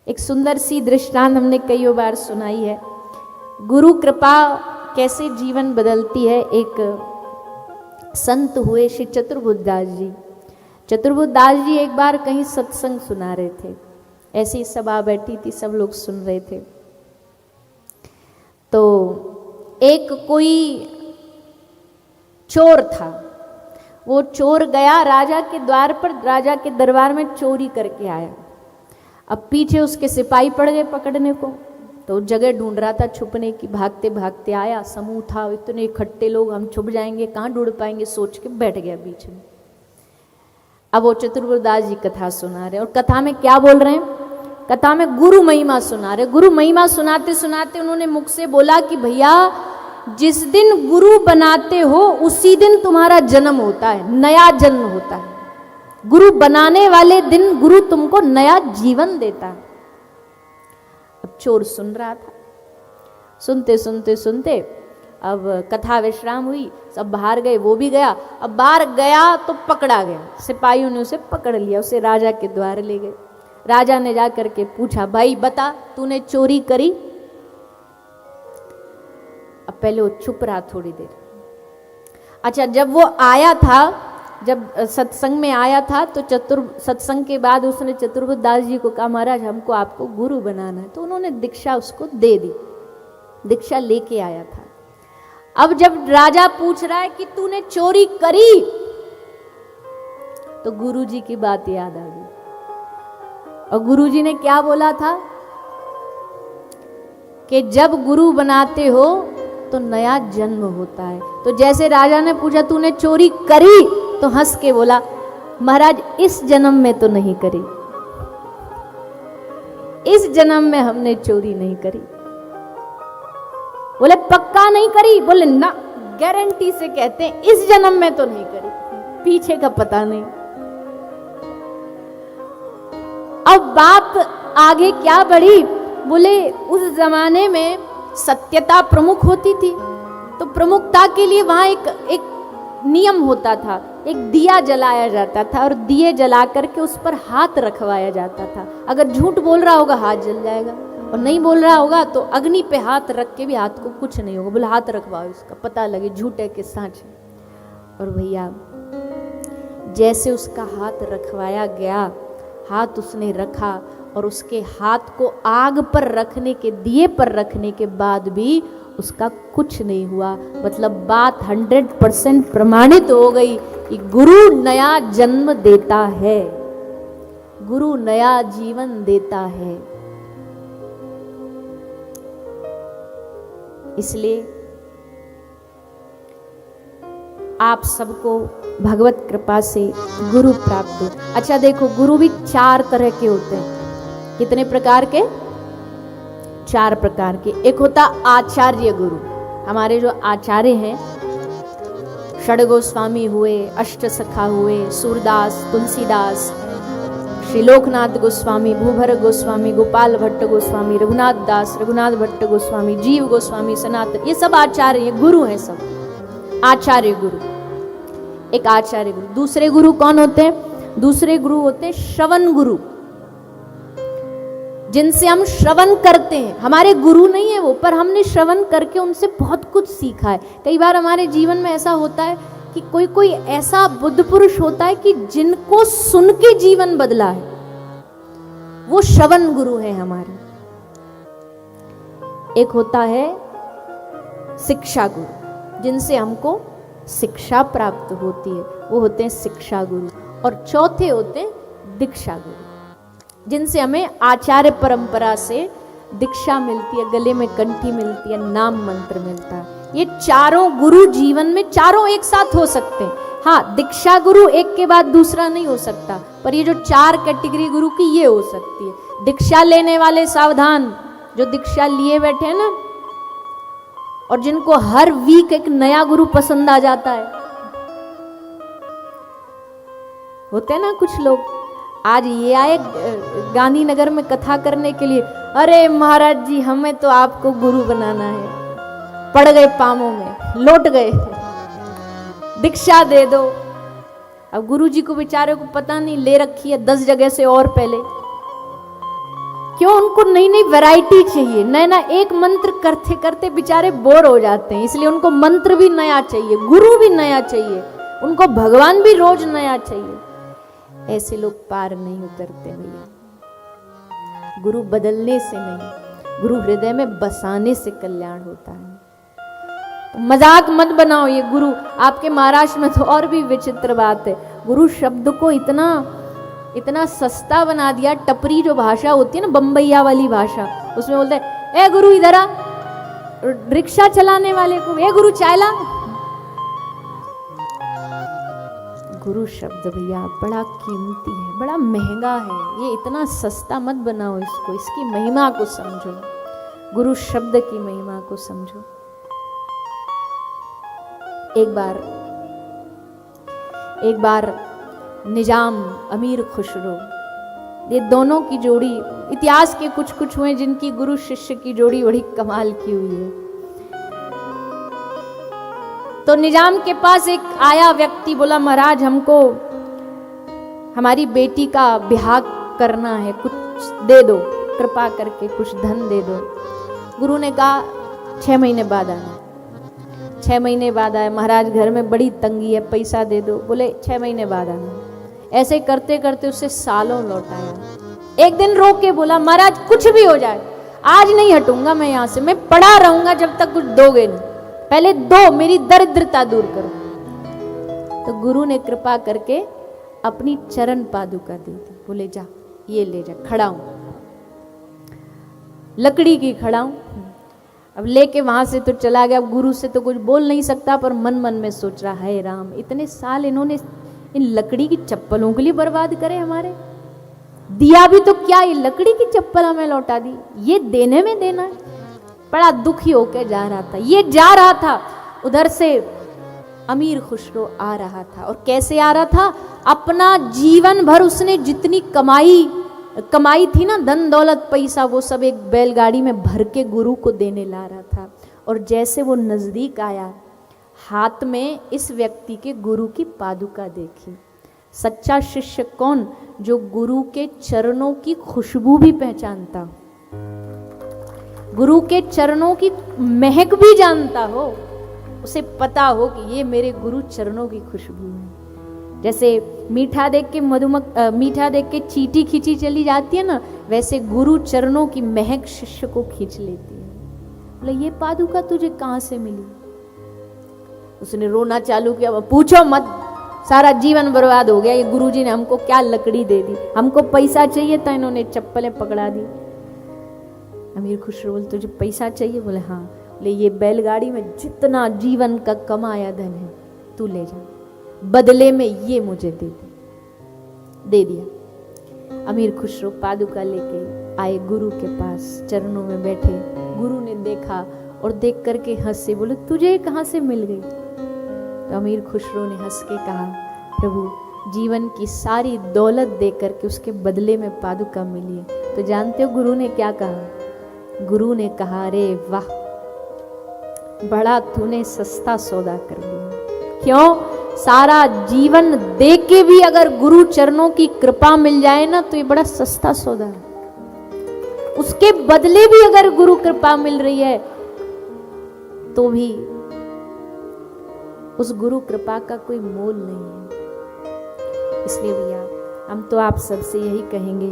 एक सुंदर सी दृष्टांत हमने कई बार सुनाई है। गुरु कृपा कैसे जीवन बदलती है। एक संत हुए श्री चतुर्बुद्ध दास जी। चतुर्बुद्ध दास जी एक बार कहीं सत्संग सुना रहे थे, ऐसी सभा बैठी थी, सब लोग सुन रहे थे। तो एक कोई चोर था, वो चोर गया राजा के द्वार पर, राजा के दरबार में चोरी करके आया। अब पीछे उसके सिपाही पड़ गए पकड़ने को, तो जगह ढूंढ रहा था छुपने की। भागते भागते आया, समूह था, इतने इकट्ठे लोग, हम छुप जाएंगे, कहाँ ढूंढ पाएंगे, सोच के बैठ गया बीच में। अब वो चतुर्बुद्ध दास जी कथा सुना रहे, और कथा में क्या बोल रहे हैं, कथा में गुरु महिमा सुना रहे। गुरु महिमा सुनाते सुनाते उन्होंने मुख से बोला कि भैया जिस दिन गुरु बनाते हो उसी दिन तुम्हारा जन्म होता है, नया जन्म होता है। गुरु बनाने वाले दिन गुरु तुमको नया जीवन देता है। अब चोर सुन रहा था, सुनते सुनते सुनते अब कथा विश्राम हुई, सब बाहर गए, वो भी गया। अब बाहर गया तो पकड़ा गया, सिपाहियों ने उसे पकड़ लिया, उसे राजा के द्वार ले गए। राजा ने जा करके पूछा, भाई बता तूने चोरी करी। अब पहले वो चुप रहा थोड़ी देर। अच्छा, जब वो आया था, जब सत्संग में आया था, तो सत्संग के बाद उसने चतुर्बुद्ध दास जी को कहा, महाराज हमको आपको गुरु बनाना है। तो उन्होंने दीक्षा उसको दे दी, दीक्षा लेके आया था। अब जब राजा पूछ रहा है कि तूने चोरी करी, तो गुरु जी की बात याद आ गई। और गुरु जी ने क्या बोला था कि जब गुरु बनाते हो तो नया जन्म होता है। तो जैसे राजा ने पूछा तूने चोरी करी, तो हंस के बोला, महाराज इस जन्म में तो नहीं करी, इस जन्म में हमने चोरी नहीं करी। बोले पक्का नहीं करी? बोले ना, गारंटी से कहते हैं इस जन्म में तो नहीं करी, पीछे का पता नहीं। अब बात आगे क्या बढ़ी, बोले उस जमाने में सत्यता प्रमुख होती थी, तो प्रमुखता के लिए वहां एक नियम होता था, एक दिया जलाया जाता था, और दिए जला करके उस पर हाथ रखवाया जाता था। अगर झूठ बोल रहा होगा हाथ जल जाएगा, और नहीं बोल रहा होगा तो अग्नि पे हाथ रख के भी हाथ को कुछ नहीं होगा। बोले हाथ रखवाओ, इसका पता लगे झूठ है कि सच है। और भैया जैसे उसका हाथ रखवाया गया, हाथ उसने रखा, और उसके हाथ को आग पर रखने के, दिए पर रखने के बाद भी उसका कुछ नहीं हुआ। मतलब बात 100% प्रमाणित हो गई कि गुरु नया जन्म देता है, गुरु नया जीवन देता है। इसलिए आप सबको भगवत कृपा से गुरु प्राप्त हो। अच्छा देखो, गुरु भी 4 तरह के होते हैं। कितने प्रकार के? 4 प्रकार के। एक होता आचार्य गुरु। हमारे जो आचार्य हैं, षड गोस्वामी हुए, अष्ट सखा हुए, सूरदास, तुलसीदास, श्री लोकनाथ गोस्वामी, भूभर गोस्वामी, गोपाल भट्ट गोस्वामी, रघुनाथ दास, रघुनाथ भट्ट गोस्वामी, जीव गोस्वामी, सनातन, ये सब आचार्य गुरु हैं, सब आचार्य गुरु। एक आचार्य गुरु। दूसरे गुरु कौन होते हैं? दूसरे गुरु होते हैं श्रवण गुरु, जिनसे हम श्रवण करते हैं। हमारे गुरु नहीं है वो, पर हमने श्रवण करके उनसे बहुत कुछ सीखा है। कई बार हमारे जीवन में ऐसा होता है कि कोई कोई ऐसा बुद्ध पुरुष होता है कि जिनको सुन के जीवन बदला है, वो श्रवण गुरु है हमारे। एक होता है शिक्षा गुरु, जिनसे हमको शिक्षा प्राप्त होती है, वो होते हैं शिक्षा गुरु। और चौथे होते हैं दीक्षा गुरु, जिनसे हमें आचार्य परंपरा से दीक्षा मिलती है, गले में कंठी मिलती है, नाम मंत्र मिलता है। ये चारों गुरु जीवन में चारों एक साथ हो सकते हैं। हाँ, दीक्षा गुरु एक के बाद दूसरा नहीं हो सकता, पर ये जो 4 कैटेगरी गुरु की, ये हो सकती है। दीक्षा लेने वाले सावधान, जो दीक्षा लिए बैठे हैं ना, और जिनको हर वीक एक नया गुरु पसंद आ जाता है। होते हैं ना कुछ लोग, आज ये आए गांधीनगर में कथा करने के लिए, अरे महाराज जी हमें तो आपको गुरु बनाना है। पड़ गए पामों में, लौट गए, दीक्षा दे दो। अब गुरु जी को बेचारे को पता नहीं, ले रखी है 10 जगह से और पहले। क्यों उनको नई नई वैरायटी चाहिए, नया नया एक मंत्र करते करते बेचारे बोर हो जाते हैं, इसलिए उनको मंत्र भी नया चाहिए, गुरु भी नया चाहिए, उनको भगवान भी रोज नया चाहिए। ऐसे लोग पार नहीं उतरते भैया। गुरु बदलने से नहीं, गुरु हृदय में बसाने से कल्याण होता है। तो मजाक मत बनाओ ये गुरु। आपके महाराष्ट्र में तो और भी विचित्र बात है, गुरु शब्द को इतना इतना सस्ता बना दिया। टपरी जो भाषा होती है ना, बम्बैया वाली भाषा, उसमें बोलते हैं ए गुरु इधर आ, रिक्शा चलाने वाले को ए गुरु चाय ला। गुरु शब्द भैया बड़ा कीमती है, बड़ा महंगा है, ये इतना सस्ता मत बनाओ इसको, इसकी महिमा को समझो, गुरु शब्द की महिमा को समझो। एक बार निजाम अमीर खुसरो, ये दोनों की जोड़ी इतिहास के कुछ कुछ हुए जिनकी गुरु शिष्य की जोड़ी बड़ी कमाल की हुई है। तो निजाम के पास एक आया व्यक्ति, बोला महाराज हमको हमारी बेटी का ब्याह करना है, कुछ दे दो, कृपा करके कुछ धन दे दो। गुरु ने कहा 6 महीने बाद आना। 6 महीने बाद आए, महाराज घर में बड़ी तंगी है, पैसा दे दो। बोले 6 महीने बाद आना। ऐसे करते करते उससे सालों लौट आया। एक दिन रो के बोला महाराज कुछ भी हो जाए आज नहीं हटूंगा मैं यहाँ से, मैं पड़ा रहूंगा जब तक कुछ दोगे नहीं, पहले दो, मेरी दरिद्रता दूर करो। तो गुरु ने कृपा करके अपनी चरण पादुका दी थी। बोले जा ये ले जा, खड़ा हूं, लकड़ी की खड़ा हूं। अब लेके वहां से तो चला गया। गुरु से तो कुछ बोल नहीं सकता, पर मन मन में सोच रहा है राम, इतने साल इन्होंने इन लकड़ी की चप्पलों के लिए बर्बाद करे हमारे, दिया भी तो क्या, ये लकड़ी की चप्पल हमें लौटा दी, ये देने में देना है। बड़ा दुखी होकर जा रहा था। ये जा रहा था, उधर से अमीर खुसरो आ रहा था। और कैसे आ रहा था, अपना जीवन भर उसने जितनी कमाई थी ना, धन दौलत पैसा, वो सब एक बैलगाड़ी में भर के गुरु को देने ला रहा था। और जैसे वो नजदीक आया, हाथ में इस व्यक्ति के गुरु की पादुका देखी। सच्चा शिष्य कौन, जो गुरु के चरणों की खुशबू भी पहचानता, गुरु के चरणों की महक भी जानता हो, उसे पता हो कि ये मेरे गुरु चरणों की खुशबू है। जैसे मीठा देख के मीठा देख के चींटी खींची चली जाती है ना, वैसे गुरु चरणों की महक शिष्य को खींच लेती है। बोले ये पादुका तुझे कहाँ से मिली? उसने रोना चालू किया, पूछो मत, सारा जीवन बर्बाद हो गया, ये गुरुजी ने हमको क्या लकड़ी दे दी, हमको पैसा चाहिए था, इन्होंने चप्पलें पकड़ा दी। अमीर खुसरो बोले तुझे पैसा चाहिए? बोले हाँ। बोले ये बैलगाड़ी में जितना जीवन का कमाया धन है तू ले जा, बदले में ये मुझे दे दिया। अमीर खुसरो पादुका लेके आए गुरु के पास, चरणों में बैठे। गुरु ने देखा और देख करके हंसे, बोले तुझे कहाँ से मिल गई? तो अमीर खुसरो ने हंस के कहा, प्रभु जीवन की सारी दौलत दे करके उसके बदले में पादुका मिली है। तो जानते हो गुरु ने क्या कहा? गुरु ने कहा, अरे वाह, बड़ा तूने सस्ता सौदा कर लिया। क्यों? सारा जीवन दे के भी अगर गुरु चरणों की कृपा मिल जाए ना, तो ये बड़ा सस्ता सौदा है। उसके बदले भी अगर गुरु कृपा मिल रही है तो भी उस गुरु कृपा का कोई मोल नहीं है। इसलिए भैया हम तो आप सबसे यही कहेंगे